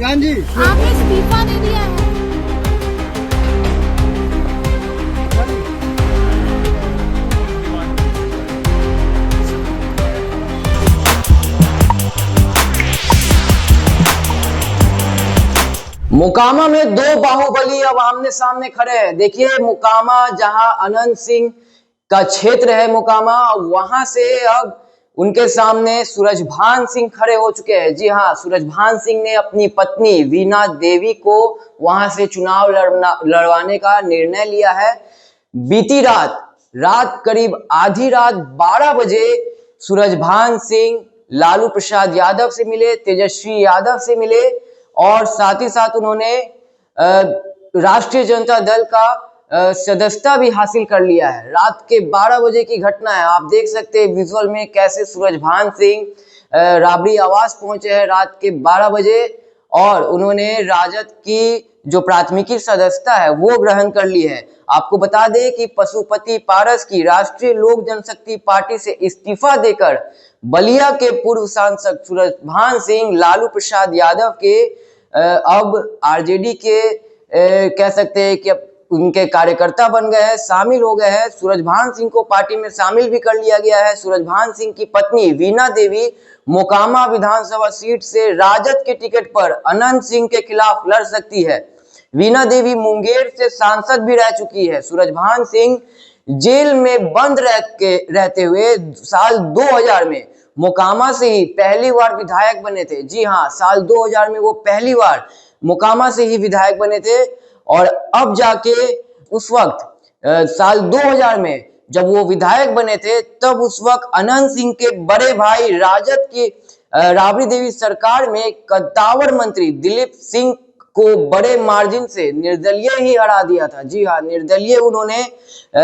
प्रधान जी आपने इस्तीफा नहीं दिया है। मोकामा में दो बाहुबली अब आमने सामने खड़े हैं। देखिए मोकामा, जहां अनंत सिंह का क्षेत्र है मोकामा, वहां से अब उनके सामने सूरजभान सिंह खड़े हो चुके हैं। जी हाँ, सूरजभान सिंह ने अपनी पत्नी वीणा देवी को वहां से चुनाव लड़वाने का निर्णय लिया है। बीती रात करीब आधी रात 12 बजे सूरजभान सिंह लालू प्रसाद यादव से मिले, तेजस्वी यादव से मिले और साथ ही साथ उन्होंने राष्ट्रीय जनता दल का सदस्यता भी हासिल कर लिया है। रात के 12 बजे की घटना है। आप देख सकते हैं विजुअल में कैसे सूरजभान सिंह राबड़ी आवास पहुंचे हैं रात के 12 बजे और उन्होंने राजद की जो प्राथमिकी सदस्यता है वो ग्रहण कर ली है। आपको बता दें कि पशुपति पारस की राष्ट्रीय लोक जनशक्ति पार्टी से इस्तीफा देकर बलिया के पूर्व सांसद सूरजभान सिंह लालू प्रसाद यादव के अब आरजेडी के कह सकते हैं कि अब उनके कार्यकर्ता बन गए हैं, शामिल हो गए हैं। सूरजभान सिंह को पार्टी में शामिल भी कर लिया गया है। सूरजभान सिंह की पत्नी वीणा देवी मोकामा विधानसभा सीट से राजद के टिकट पर अनंत सिंह के खिलाफ लड़ सकती है। वीणा देवी मुंगेर से सांसद भी रह चुकी है। सूरजभान सिंह जेल में बंद रहते हुए साल 2000 में मोकामा से ही पहली बार विधायक बने थे। जी हाँ, साल 2000 में वो पहली बार मोकामा से ही विधायक बने थे और अब जाके उस वक्त साल 2000 में जब वो विधायक बने थे तब उस वक्त अनंत सिंह के बड़े भाई राजद की राबड़ी देवी सरकार में कद्दावर मंत्री दिलीप सिंह को बड़े मार्जिन से निर्दलीय ही हरा दिया था। जी हाँ, निर्दलीय उन्होंने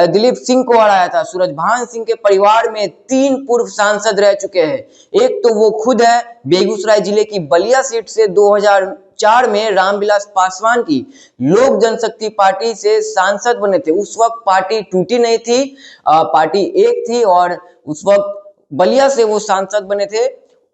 दिलीप सिंह को हराया था। सूरजभान सिंह के परिवार में 3 पूर्व सांसद रह चुके हैं। एक तो वो खुद है, बेगूसराय जिले की बलिया सीट से 2004 में रामविलास पासवान की लोक जनशक्ति पार्टी से सांसद बने थे। उस वक्त पार्टी टूटी नहीं थी, पार्टी एक थी और उस वक्त बलिया से वो सांसद बने थे।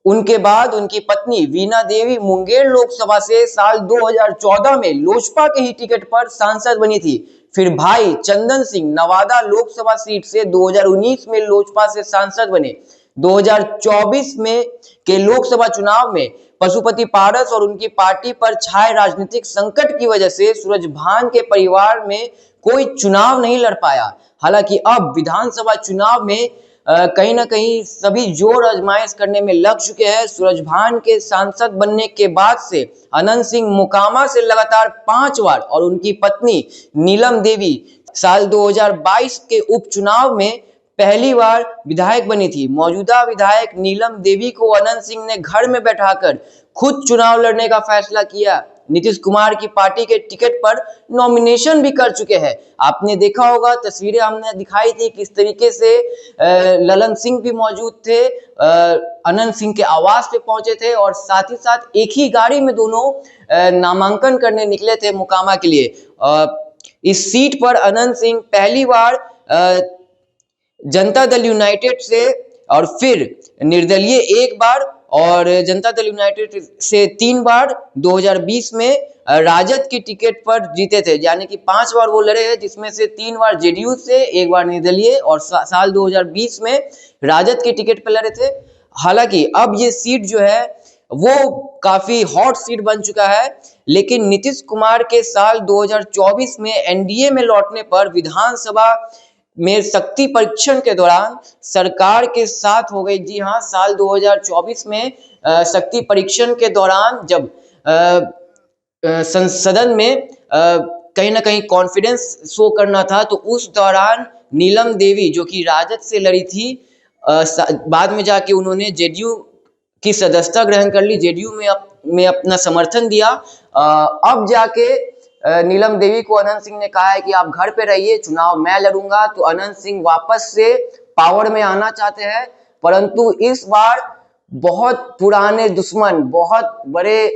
उनके बाद उनकी पत्नी वीणा देवी मुंगेर लोकसभा से साल 2014 में लोजपा के ही टिकट पर सांसद बनी थी। फिर भाई चंदन सिंह नवादा लोकसभा सीट से 2019 में लोजपा से सांसद बने। 2024 में के लोकसभा चुनाव में पशुपति पारस और उनकी पार्टी पर छाए राजनीतिक संकट की वजह से सूरजभान के परिवार में कोई चुनाव नहीं लड़ पाया। हालांकि अब विधानसभा चुनाव में कहीं ना कहीं सभी जोर आजमाइश करने में लग चुके हैं। सूरजभान के सांसद बनने के बाद से अनंत सिंह मोकामा से लगातार 5 बार और उनकी पत्नी नीलम देवी साल 2022 के उपचुनाव में पहली बार विधायक बनी थी। मौजूदा विधायक नीलम देवी को अनंत सिंह ने घर में बैठाकर खुद चुनाव लड़ने का फैसला किया। नीतीश कुमार की पार्टी के टिकट पर नॉमिनेशन भी कर चुके हैं। आपने देखा होगा, तस्वीरें हमने दिखाई थी किस तरीके से ललन सिंह भी मौजूद थे, अनंत सिंह के आवास पे पहुंचे थे और साथ ही साथ एक ही गाड़ी में दोनों नामांकन करने निकले थे मोकामा के लिए। इस सीट पर अनंत सिंह पहली बार जनता दल यूनाइटेड से और फिर निर्दलीय एक बार और जनता दल यूनाइटेड से 3 बार 2020 में राजद की टिकट पर जीते थे। यानी कि 5 बार वो लड़े हैं, जिसमें से 3 बार जेडीयू से, 1 बार निर्दलीय और साल 2020 में राजद की टिकट पर लड़े थे। हालांकि अब ये सीट जो है वो काफी हॉट सीट बन चुका है, लेकिन नीतीश कुमार के साल 2024 में एनडीए में लौटने पर विधानसभा में शक्ति परीक्षण के दौरान सरकार के साथ हो गई। जी हाँ, साल 2024 में शक्ति परीक्षण के दौरान जब संसद में कहीं ना कहीं कॉन्फिडेंस शो करना था तो उस दौरान नीलम देवी जो कि राजद से लड़ी थी, बाद में जाके उन्होंने जेडीयू की सदस्यता ग्रहण कर ली, जेडीयू में अपना समर्थन दिया। अब जाके नीलम देवी को अनंत सिंह ने कहा है कि आप घर पे रहिए, चुनाव मैं लड़ूंगा। तो अनंत सिंह वापस से पावर में आना चाहते हैं, परंतु इस बार बहुत पुराने दुश्मन, बहुत बड़े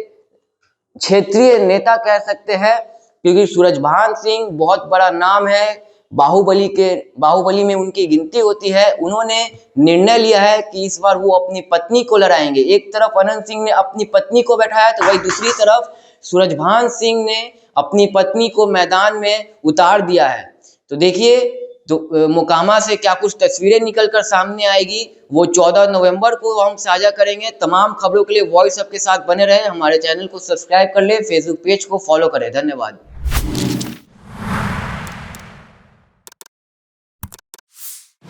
क्षेत्रीय नेता कह सकते हैं, क्योंकि सूरजभान सिंह बहुत बड़ा नाम है, बाहुबली में उनकी गिनती होती है। उन्होंने निर्णय लिया है कि इस बार वो अपनी पत्नी को लड़ाएंगे। एक तरफ अनंत सिंह ने अपनी पत्नी को बैठाया तो वही दूसरी तरफ सूरजभान सिंह ने अपनी पत्नी को मैदान में उतार दिया है। तो देखिए तो मोकामा से क्या कुछ तस्वीरें निकलकर सामने आएगी, वो 14 नवंबर को हम साझा करेंगे। तमाम खबरों के लिए वॉइस अप के साथ बने रहे, हमारे चैनल को सब्सक्राइब कर ले, फेसबुक पेज को फॉलो करें। धन्यवाद।